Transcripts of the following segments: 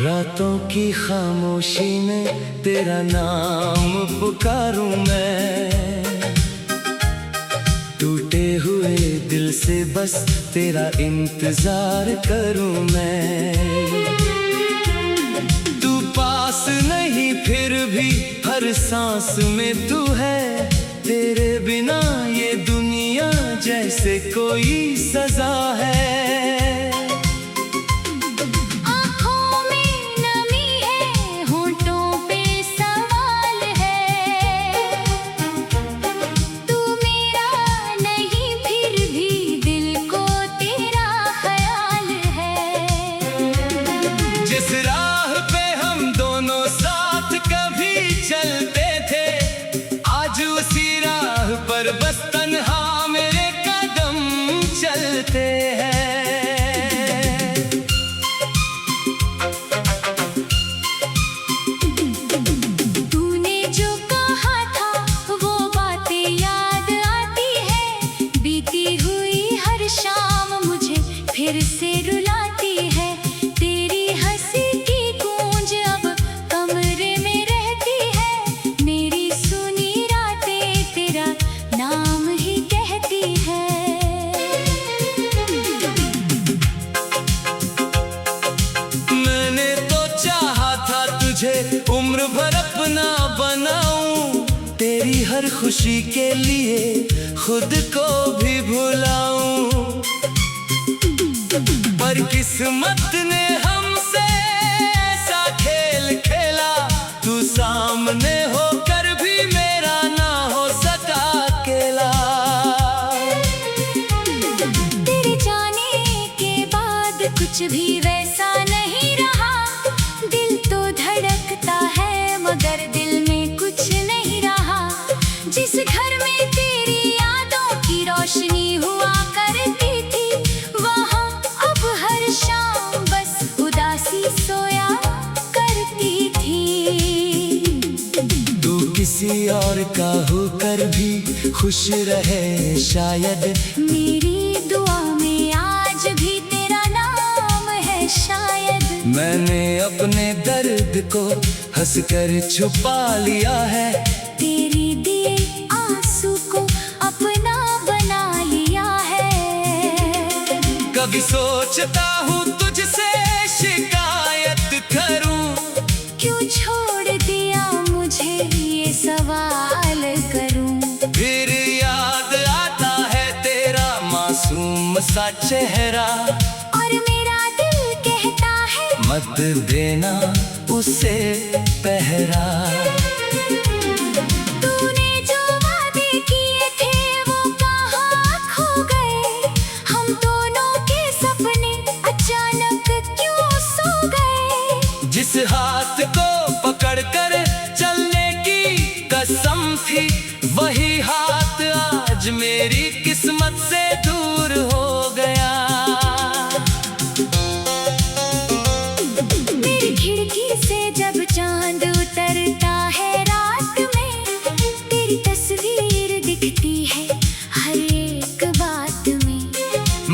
रातों की खामोशी में तेरा नाम पुकारूं मैं, टूटे हुए दिल से बस तेरा इंतजार करूं मैं। तू पास नहीं फिर भी हर सांस में तू है, तेरे बिना ये दुनिया जैसे कोई सजा है। पर बस तन्हा मेरे कदम चलते हैं। तूने जो कहा था वो बातें याद आती है, बीती हुई हर शाम मुझे फिर से रुलाती है। तेरी हंसी की गूंज अब कमरे में रहती है, मेरी सुनी रातें तेरा नाम ही कहती है। मैंने तो चाहा था तुझे उम्र भर अपना बनाऊं, तेरी हर खुशी के लिए खुद को भी भुलाऊं, पर किस्मत ने हमसे ऐसा खेल खेला, तू सामने होकर भी मेरा ना हो सका अकेला। तेरे जाने के बाद कुछ भी वैसा नहीं रहा, दिल तो धड़कता है मगर दिल में कुछ नहीं रहा। जिस घर में तेरी यादों की रोशनी हुआ करती थी, वहाँ अब हर शाम बस उदासी सोया करती थी। तू किसी और का होकर भी खुश रहे शायद, मेरी दुआ में आज भी तेरा नाम है शायद। मैंने अपने दर्द को हंसकर छुपा लिया है, तेरी दिए आंसू को अपना बना लिया है। कभी सोचता हूँ तुझसे शिकायत करूँ, क्यों छोड़ दिया मुझे ये सवाल करूं। फिर याद आता है तेरा मासूम सा चेहरा, और मेरा दिल कहता है मत देना उसे पहरा। तूने जो वादे किए थे वो कहाँ खो गए, हम दोनों के सपने अचानक क्यों सो गए। जिस हाथ को पकड़कर चलने की कसम थी, वही हाथ आज मेरी किस्मत से दूर हो गया। मेरी खिड़की से जब चांद उतरता है रात में, तेरी तस्वीर दिखती है हर एक बात में।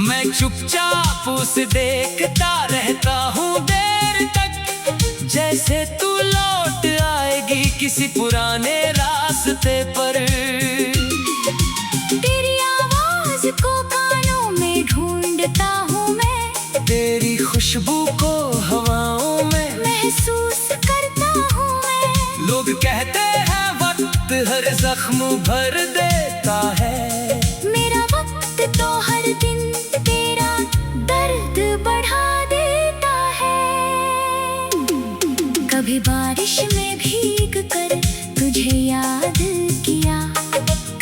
मैं चुपचाप उसे देखता रहता हूँ देर तक, जैसे तू लौट आएगी किसी पुराने रास्ते पर। तेरी आवाज को कानों में ढूंढता हूँ मैं, तेरी खुशबू को हवाओं में महसूस करता हूँ मैं। लोग कहते हैं वक्त हर जख्म भर देता है, मेरा वक्त तो हर दिन तेरा दर्द बढ़ा देता है। कभी बारिश में भीग कर तुझे याद किया,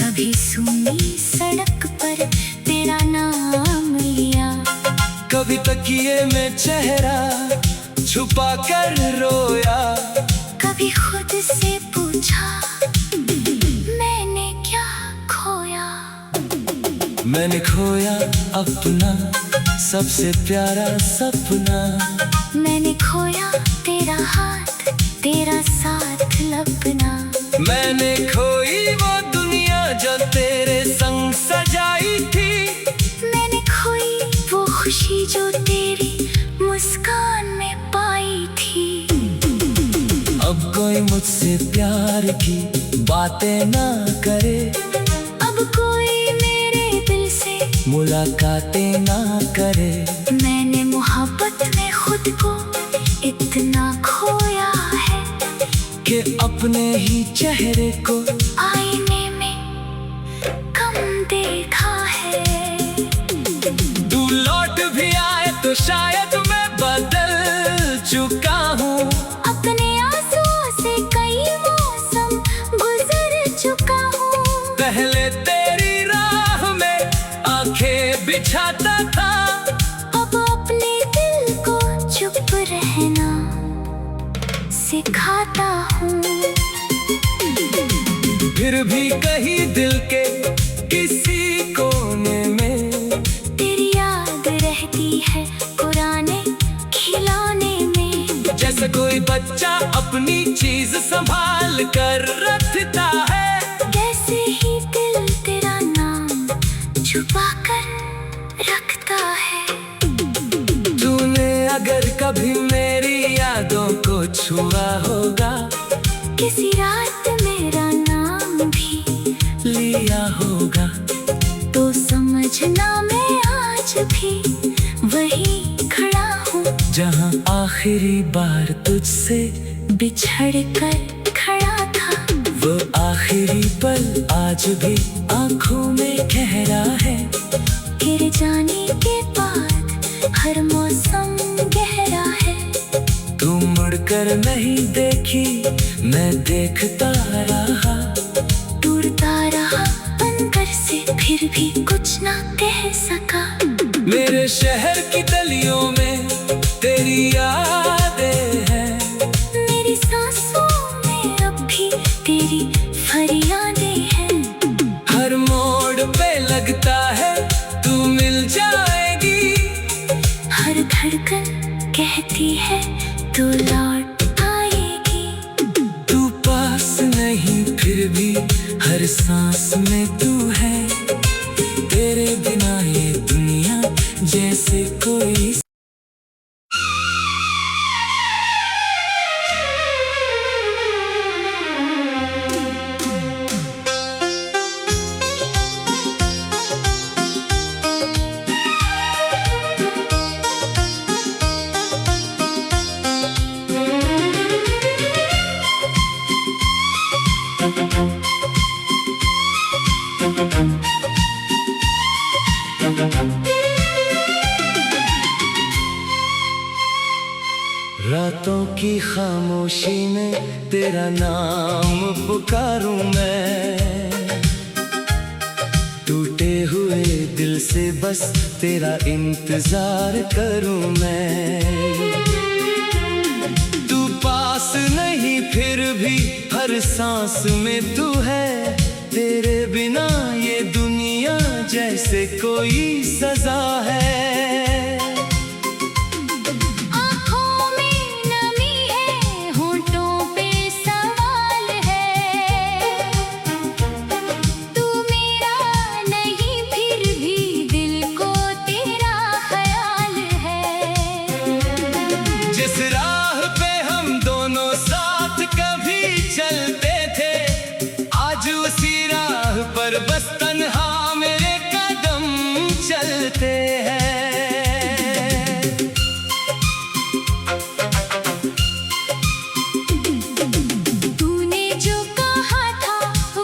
कभी सूनी सड़क पर तेरा नाम लिया, कभी तकिए में चेहरा छुपा कर रोया, कभी खुद से पूछा मैंने क्या खोया। मैंने खोया अपना सबसे प्यारा सपना, मैंने खोया तेरा हाथ तेरा साथ लपना। मैंने खोई वो दुनिया जो तेरे संग सजाई थी, मैंने खोई वो खुशी जो तेरी मुस्कान में पाई थी। मेरे प्यार की बातें ना करे, अब कोई मेरे दिल से मुलाकातें ना करे। मैंने मोहब्बत में खुद को इतना खोया है कि अपने ही चेहरे को आईने में कम देखा है। तू लौट भी आए तो शायद मैं बदल चुका हूँ। अपने आंसुओं से कई मौसम गुजर चुका हूँ। पहले तेरी राह में आंखें बिछाता था, अब अपने दिल को चुप रहना सिखाता हूँ। फिर भी कहीं दिल के किसी कोने में तेरी याद रहती है पुराने खिलौने में। जैसे कोई बच्चा अपनी चीज संभाल कर रखता है, कैसे ही दिल तेरा नाम छुपा कर रखता है। तूने अगर कभी मेरी यादों को छुआ होगा, किसी रात मेरा नाम भी लिया होगा, तो समझना मैं आज भी वही खड़ा हूँ जहाँ आखिरी बार तुझसे बिछड़ कर खड़ा था। वो आखिरी पल आज भी आंखों में गहरा है। गिर जाने के बाद हर मौसम गहरा है। तू मुड़कर नहीं देखी, मैं देखता रहा। टूटता रहा बनकर से, फिर भी कुछ ना कह सका। मेरे शहर की गलियों में तेरी यादें हैं, मेरी सांसों में अब भी तेरी फरियादें हैं। हर मोड़ पे लगता है तू मिल जाएगी। हर धड़कन कहती है तू लौट आएगी। तू पास नहीं फिर भी हर सांस में तू है। तेरे बिना ये दुनिया जैसे कोई रातों की खामोशी में तेरा नाम पुकारूं मैं। टूटे हुए दिल से बस तेरा इंतजार करूं मैं। तू पास नहीं फिर भी हर सांस में तू है। तेरे बिना ये दुनिया जैसे कोई सजा है। पर बस तन्हा मेरे कदम चलते हैं। तूने जो कहा था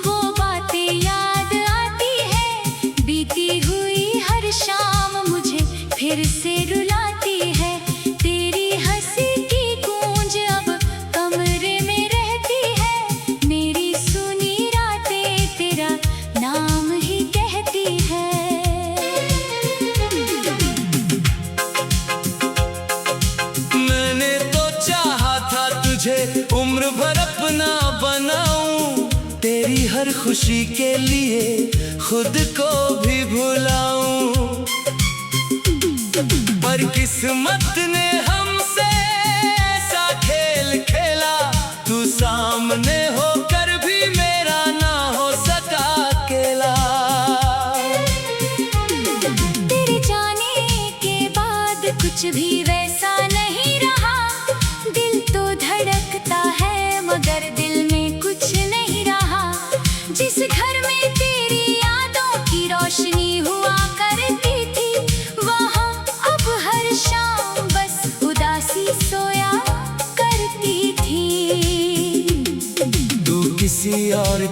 वो बातें याद आती है। बीती हुई हर शाम मुझे फिर से रुलाती है। तेरी हंसी की गूंज अब कमरे में रहती है। मेरी सुनी रातें तेरा नाम ही कहती है। मैंने तो चाहा था तुझे उम्र भर अपना बनाऊं। तेरी हर खुशी के लिए खुद को भी भुलाऊं। पर किस्मत ने हमसे ऐसा खेल खेला। तू सामने होकर भी मेरा ना हो सका अकेला। तेरे जाने के बाद कुछ भी वैसा नहीं रहा। दिल तो धड़कता है मगर दिल में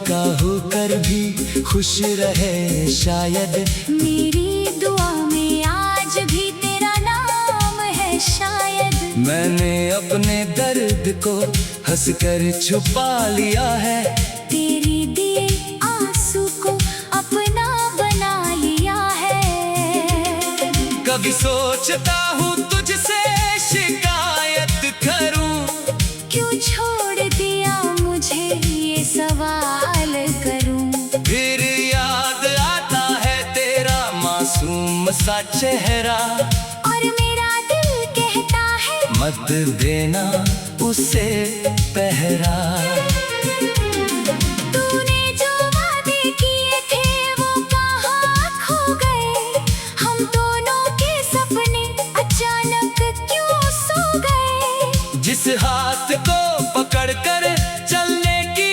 का होकर भी खुश रहे शायद। मेरी दुआ में आज भी तेरा नाम है शायद। मैंने अपने दर्द को हंसकर छुपा लिया है, तेरी दिए आंसू को अपना बना लिया है। कभी सोचता हूँ तुझसे शिकायत करूँ, क्यों छोड़ दिया मुझे ये सवाल करूं। फिर याद आता है तेरा मासूम सा चेहरा, और मेरा दिल कहता है मत देना उसे पहरा। तूने जो वादे किए थे वो कहाँ खो गए। हम दोनों के सपने अचानक क्यों सो गए। जिस हाथ को पकड़कर चलने की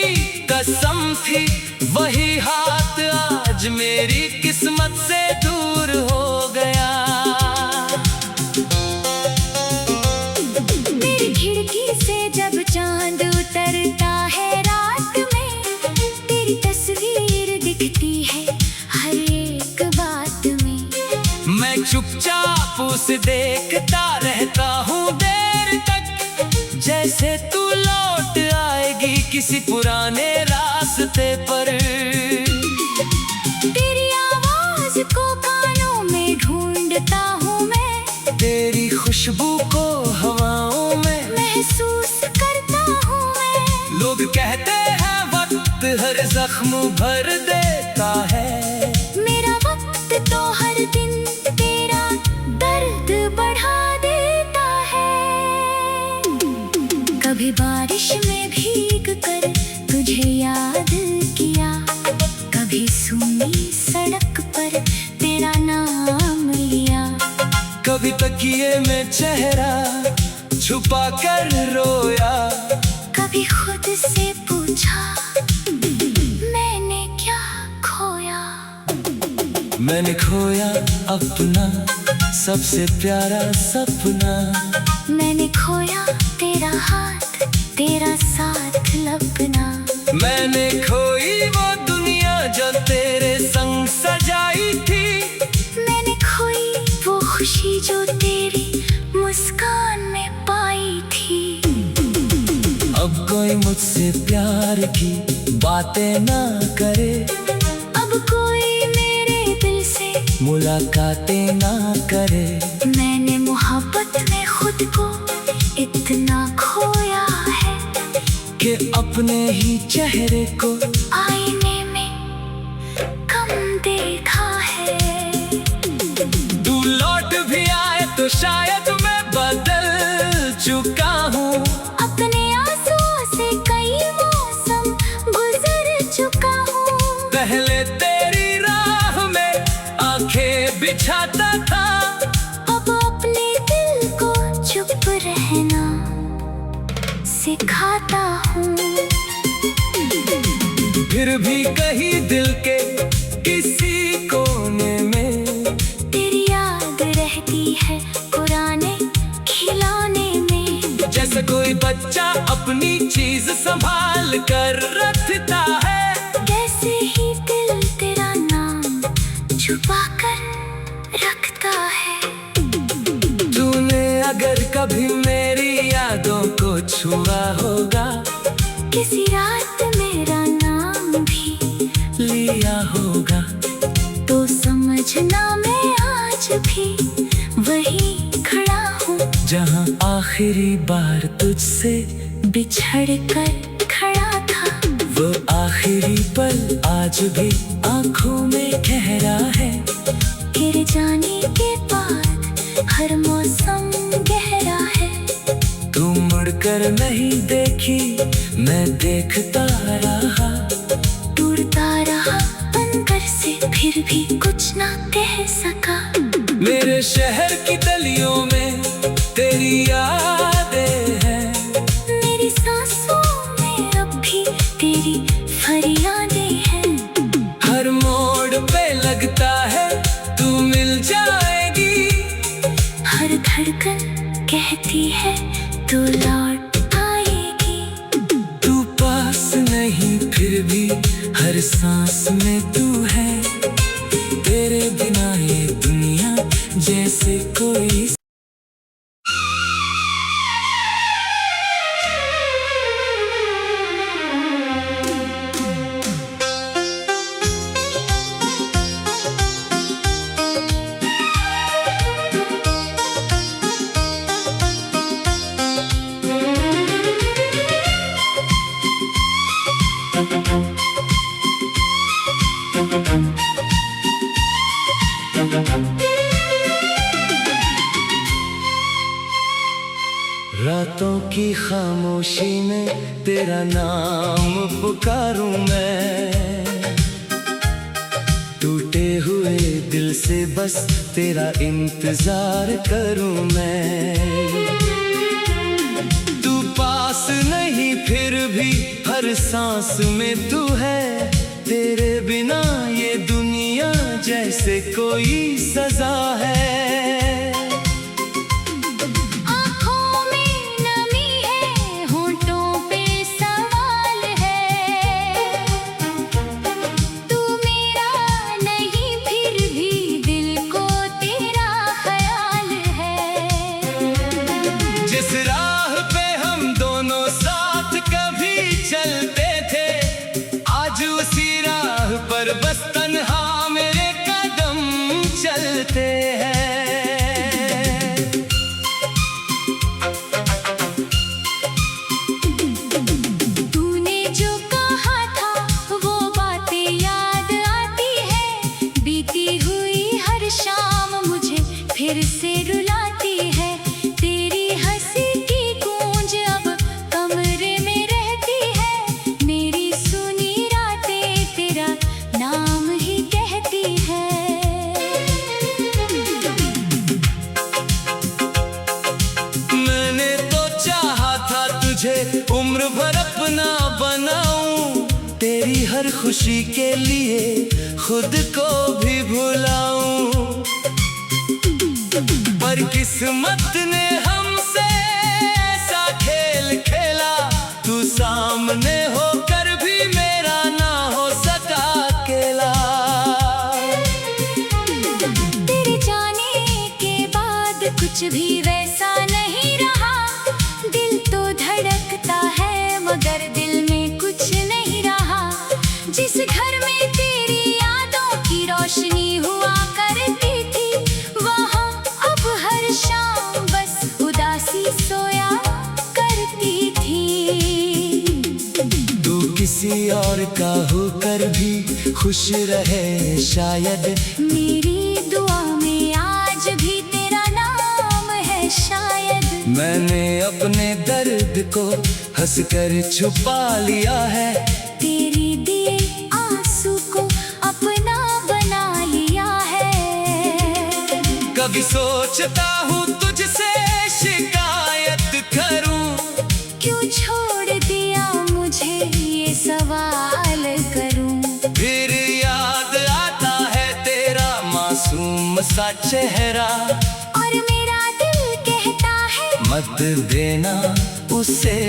कसम थी, वही हाथ आज मेरी किस्मत से दूर हो गया। मेरी खिड़की से जब चांद उतरता है रात में, तेरी तस्वीर दिखती है हर एक बात में। मैं चुपचाप उसे देखता रहता हूँ देर तक, जैसे तू लौट आएगी किसी पुराने रास्ते पर। तेरी आवाज को कानों में ढूंढता हूँ मैं, तेरी खुशबू को हवाओं में महसूस करता हूँ मैं। लोग कहते हैं वक्त हर जख्म भर देता है, मेरा वक्त तो हर दिन तेरा दर्द बढ़ा देता है। कभी बारिश में भीग कर तुझे याद किया, कभी सूनी सड़क पर तेरा नाम लिया। कभी तकिए में चेहरा छुपा कर रोया, कभी खुद से पूछा मैंने क्या खोया। मैंने खोया अपना सबसे प्यारा सपना। मैंने खोया तेरा हाथ, तेरा साथ लपना। मैंने खोई वो दुनिया जो तेरे संग सजाई थी, मैंने खोई वो खुशी जो तेरी मुस्कान में पाई थी। अब कोई मुझसे प्यार की बातें ना करे, अब कोई मेरे दिल से मुलाकातें ना करे। मैंने मोहब्बत में खुद को इतना खोया है कि अपने ही चेहरे को आईने में कम देखा है। तू लौट भी आए तो शायद मैं बदल चुका हूँ, अपने आंसुओं से कई मौसम गुजर चुका हूँ। पहले तेरी राह में आंखें बिछाता था, अब अपने दिल को चुप रहना सिखाता हूँ। फिर भी कहीं दिल के किसी कोने में तेरी याद रहती है पुराने खिलौने में। जैसे कोई बच्चा अपनी चीज संभाल कर रखता है, कैसे ही दिल तेरा नाम छुपा कर रखता है। तूने अगर कभी मेरी यादों को छुआ होगा, किसी रात मेरा नाम भी लिया होगा, तो समझना मैं आज भी वही खड़ा हूँ, जहाँ आखिरी बार तुझसे बिछड़ कर खड़ा था। वो आखिरी पल आज भी आंखों में गहरा है। गिर जाने के बाद हर मौसम गहरा है। तू मुड़कर नहीं देखी, मैं देखता रहा, टूटता रहा अंदर से, फिर भी कुछ ना कह सका। मेरे शहर की गलियों में तेरी यादें हैं, मेरी सांसों में अब भी तेरी फरियादें हैं। हर मोड़ पे लगता है तू मिल जाएगी, हर धड़कन कहती है तू लौट आएगी। तू पास नहीं फिर फिर भी हर सांस में तू है, तेरे बिना ये दुनिया जैसे कोई। रातों की खामोशी में तेरा नाम पुकारूं मैं, टूटे हुए दिल से बस तेरा इंतजार करूं मैं। तू पास नहीं फिर भी हर सांस में तू है, तेरे बिना ये दुनिया जैसे कोई सजा है। जिस राह पे हम दोनों साथ कभी चलते थे, आज उसी राह पर बस तन्हा मेरे कदम चलते हैं। तूने जो कहा था वो बातें याद आती है, बीती हुई हर शाम मुझे फिर से रुलाती है। उम्र भर अपना बनाऊं, तेरी हर खुशी के लिए खुद को भी भुलाऊं, पर किस्मत ने हमसे ऐसा खेल खेला, तू सामने होकर भी मेरा ना हो सका अकेला। तेरे जाने के बाद कुछ भी वैसा नहीं रहा, दिल तो धड़कता है मगर दिल में कुछ नहीं रहा। जिस घर में तेरी यादों की रोशनी हुआ करती थी, वहाँ अब हर शाम बस उदासी सोया करती थी। तू किसी और का होकर भी खुश रहे शायद, मेरी दुआ में आज भी तेरा नाम है शायद। मैंने अपने दर्द को हंसकर छुपा लिया है, तेरे दिए आंसू को अपना बना लिया है। कभी सोचता हूँ तुझसे शिकायत करूँ, क्यों छोड़ दिया मुझे ये सवाल करूँ। फिर याद आता है तेरा मासूम सा चेहरा, और मेरा दिल कहता है मत देना उसे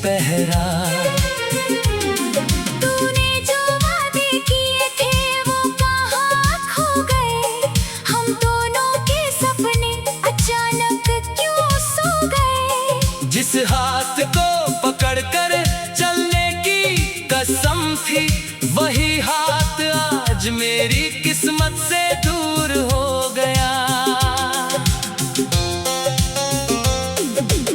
पहरा। तूने जो वादे किए थे वो कहाँ खो गए, हम दोनों के सपने अचानक क्यों सो गए। जिस हाथ को पकड़कर चलने की कसम थी, वही हाथ आज मेरी किस्मत से दूर हो गया।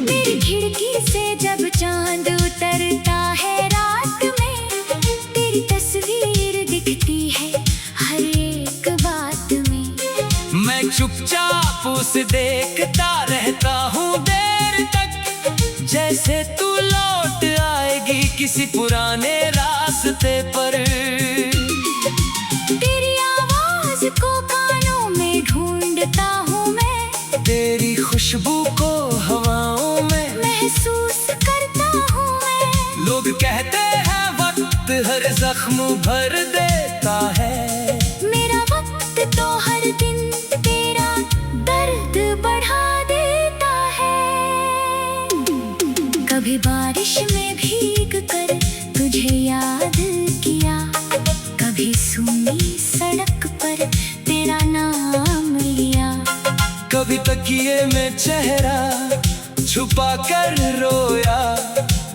मेरी खिड़की से जब चांद उतरता है रात में, तेरी तस्वीर दिखती है हर एक बात में। मैं चुपचाप उसे देखता रहता हूँ देर तक, जैसे तू लौट आएगी किसी पुराने रास्ते पर। तेरी आवाज को कानों में ढूंढता हूँ मैं, तेरी खुशबू को हवाओं में महसूस करता हूँ मैं। लोग कहते हैं वक्त हर जख्म भर देता है, मेरा वक्त तो हर दिन तेरा दर्द बढ़ा देता है। कभी बारिश में भीग कर तुझे याद तकिए में चेहरा छुपा कर रोया।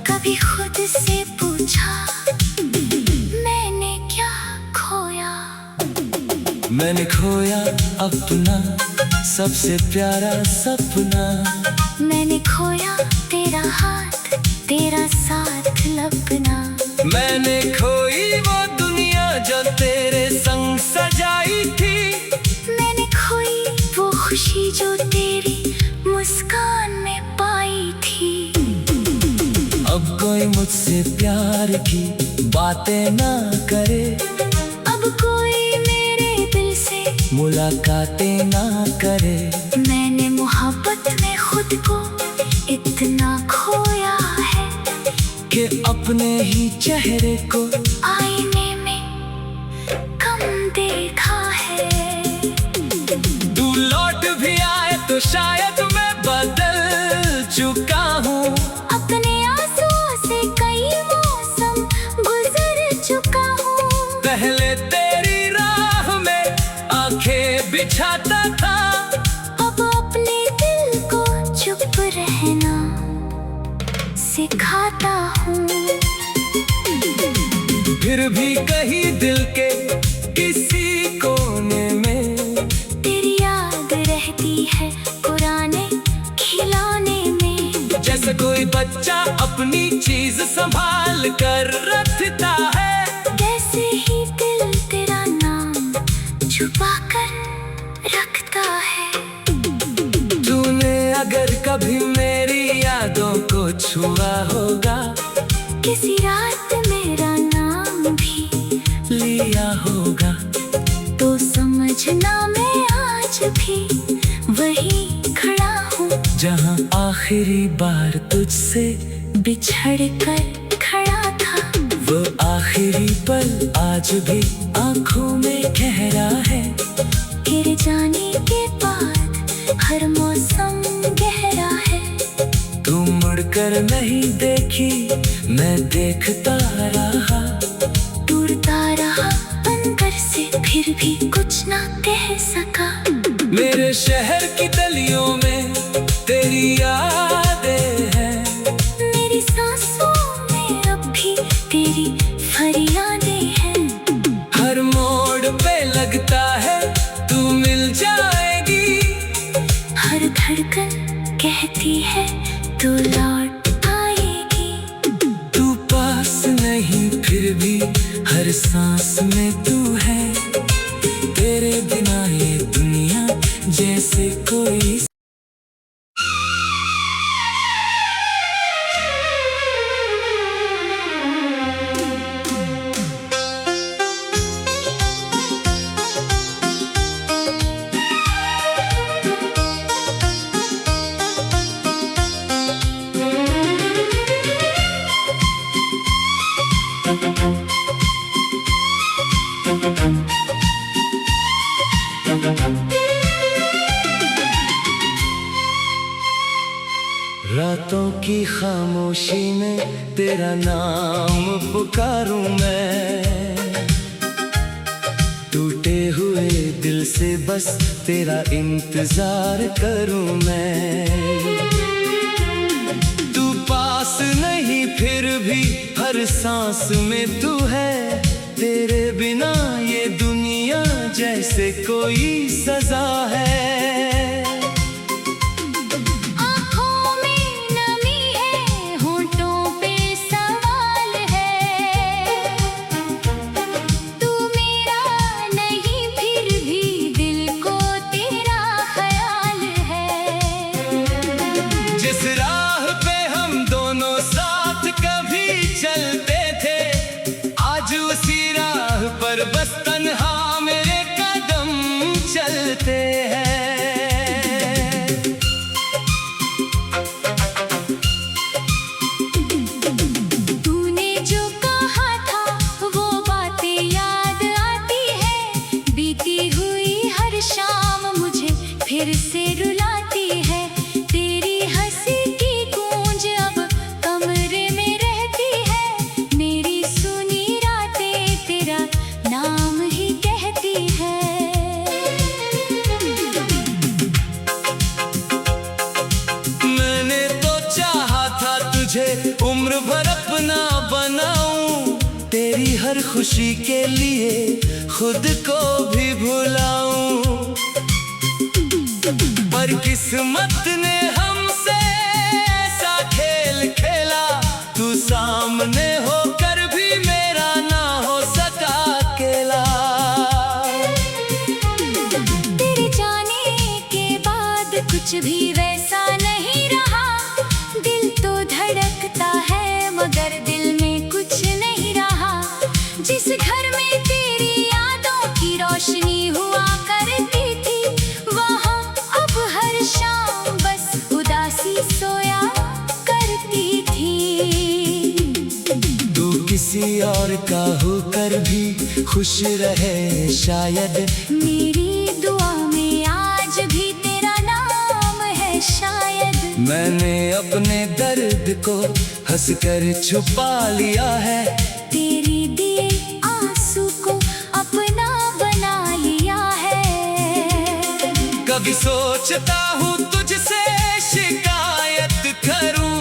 कभी खुद से पूछा मैंने क्या खोया। मैंने खोया अपना सबसे प्यारा सपना। मैंने खोया तेरा हाथ, तेरा साथ लपना। मैंने खोई वो दुनिया जो तेरे संग सजाई थी। मैंने खोई वो खुशी जो तेरी मुस्कान में पाई थी। अब कोई मुझसे प्यार की बातें ना करे। अब कोई मेरे दिल से मुलाकातें ना करे। मैंने मोहब्बत में खुद को इतना खोया है कि अपने ही चेहरे को आईने में कम देखा है। तू लौट भी आए तो शायद मैं बदल चुका हूँ। अपने आंसुओं से कई मौसम गुजर चुका हूँ। पहले तेरी राह में आंखें बिछाता था। अब अपने दिल को चुप रहना सिखाता हूँ। फिर भी कहीं दिल के किसी कोने में तेरी याद रहती है पुराने खिलौने में। जैसे कोई बच्चा अपनी चीज संभाल कर रखता है। वैसे ही दिल तेरा नाम छुपा कर रखता है। तूने अगर कभी मेरी यादों को छुआ होगा, किसी रात मेरा नाम भी लिया होगा, तो समझना मैं आज भी वही खड़ा हूँ जहाँ आखिरी बार तुझसे बिछड़ कर खड़ा था। वो आखिरी पल आज भी आंखों में गहरा है। गिर जाने के बाद हर मौसम गहरा है। तू मुड़कर नहीं देखी, मैं देखता रहा। टूटता रहा अंदर से फिर भी कुछ ना कह सका। मेरे शहर की गलियों में तेरी यादें हैं। मेरी सांसों में अब भी तेरी फरियादें हैं। हर मोड़ पे लगता है तू मिल जाएगी। हर धड़कन कहती है तू लौट आएगी। तू पास नहीं फिर भी हर सांस में तू है। तेरे बिना ये दुनिया जैसे कोई रातों की खामोशी में तेरा नाम पुकारूं मैं। टूटे हुए दिल से बस तेरा इंतजार करूं मैं। तू पास नहीं फिर भी हर सांस में तू है। तेरे बिना ये दुनिया जैसे कोई सजा है। पर बस तन्हा मेरे कदम चलते हैं। तूने जो कहा था वो बातें याद आती है। बीती हुई हर शाम मुझे फिर से रुलाती है। तेरी हंसी की हर खुशी के लिए खुद को भी भुलाऊं, पर किस्मत ने हमसे ऐसा खेल खेला, तू सामने होकर भी मेरा ना हो सका अकेला। तेरे जाने के बाद कुछ भी वैसा नहीं रहा, दिल तो धड़कता है मगर दिल में कुछ नहीं रहा। जिस घर में तेरी यादों की रोशनी हुआ करती थी, वहाँ अब हर शाम बस उदासी सोया करती थी। तू किसी और का होकर भी खुश रहे शायद, मेरी दुआ में आज भी तेरा नाम है शायद। मैंने अपने दर्द को हंसकर छुपा लिया है, तेरी दिए आंसू को अपना बना लिया है। कभी सोचता हूँ तुझसे शिकायत करूँ,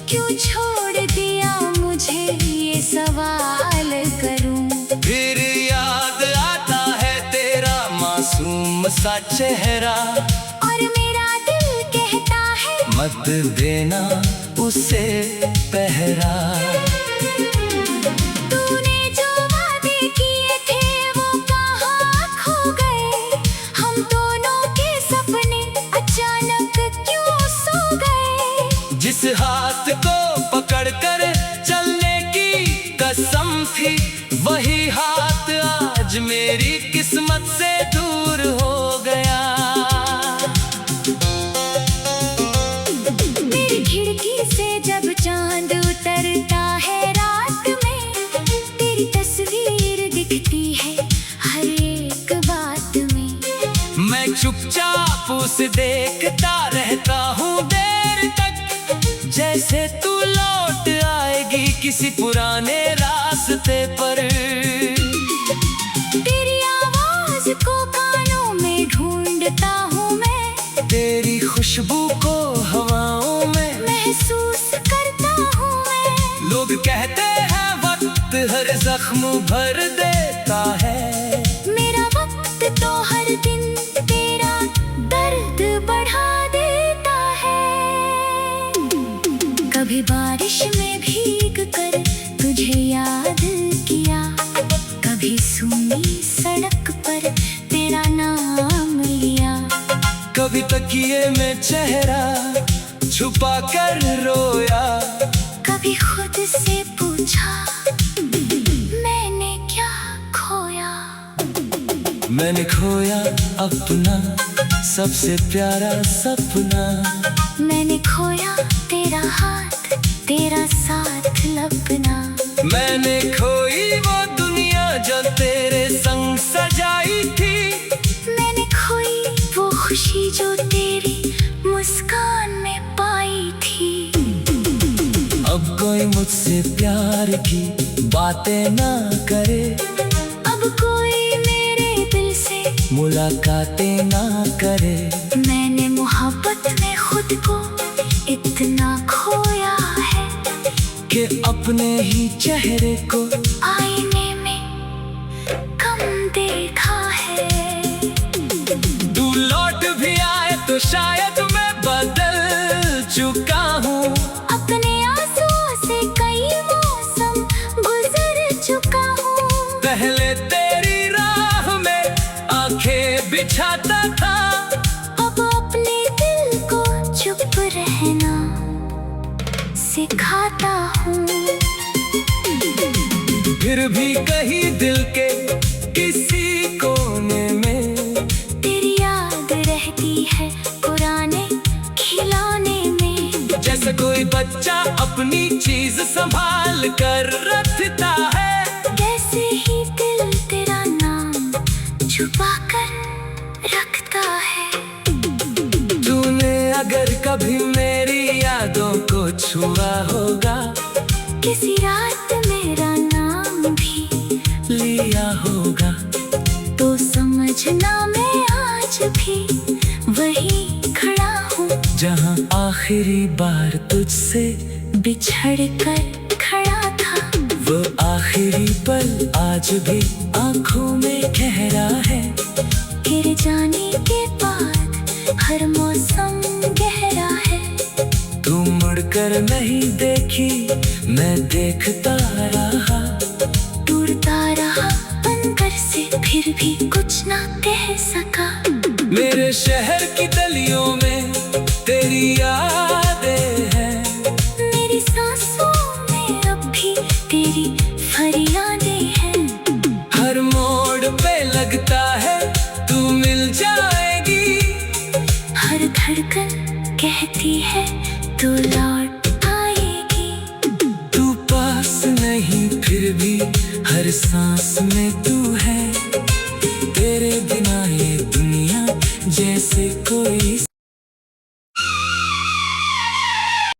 क्यों छोड़ दिया मुझे ये सवाल करूं। फिर याद आता है तेरा मासूम सा चेहरा, और मेरा दिल कहता है मत देना उसे पहरा। तूने जो वादे किए थे वो कहाँ खो गए, हम दोनों के सपने अचानक क्यों सो गए। जिस हाथ को पकड़कर चलने की कसम थी, वही हाथ आज मेरी किस्मत से दूर हो गया। मेरी खिड़की से जब चांद उतरता है रात में, तेरी तस्वीर दिखती है हर एक बात में। मैं चुपचाप उसे देखता रहता हूँ देर तक, जैसे तू लौट आएगी किसी पुराने रास्ते पर। तेरी आवाज को कानों में ढूंढता हूँ मैं, तेरी खुशबू को हवाओं में महसूस करता हूँ मैं। लोग कहते हैं वक्त हर जख्म भर देता है, मेरा वक्त तो हर दिन तेरा दर्द बढ़ा देता है। कभी बारिश में भीग कर तुझे याद किया, कभी सूनी सड़क पर तेरा नाम लिया। कभी तकिए में चेहरा छुपा कर रोया, कभी खुद से पूछा मैंने क्या खोया। मैंने खोया अपना सबसे प्यारा सपना, मैंने खोया तेरा हाथ तेरा साथ लपना। मैंने खोई वो दुनिया जो तेरे संग सजाई थी, मैंने खोई वो खुशी जो तेरी मुस्कान में पाई थी। अब कोई मुझसे प्यार की बातें ना करे, अब कोई मेरे दिल से मुलाकातें ना करे। मैंने मोहब्बत में खुद को इतना खोया है कि अपने ही चेहरे को आईने में कम देखा है। तू लौट भी आए तो शायद मैं बदल चुका हूँ, अपने आंसुओं से कई मौसम गुजर चुका हूँ। पहले तेरी राह में आंखें बिछाता था, अब अपने दिल को चुप रहना सिखाता हूँ। फिर भी कहीं दिल के किसी कोने में तेरी याद रहती है पुराने खिलौने में। जैसे कोई बच्चा अपनी चीज संभाल कर रखता है, वैसे ही दिल तेरा नाम छुपा कर रखता है। तूने अगर कभी मेरी यादों को छुआ होगा, किसी रात मेरा नाम भी लिया होगा, तो समझना मैं आज भी वही खड़ा हूँ, जहाँ आखिरी बार तुझसे बिछड़ कर खड़ा था। वो आखिरी आखिरी पल आज भी आंखों में गहरा है। गिर जाने के बाद हर मौसम गहरा है। तू मुड़कर नहीं देखी, मैं देखता रहा। टूटता रहा बनकर से, फिर भी कुछ ना कह सका। मेरे शहर की गलियों में तेरी यादें हैं। मेरी सांसों में अब भी तेरी फरियादें हैं। हर मोड़ पे लगता है तू मिल जाएगी। हर धड़कन कहती है तू लौट आएगी। तू पास नहीं फिर भी हर सांस में तू है। तेरे बिना ये दुनिया जैसे कोई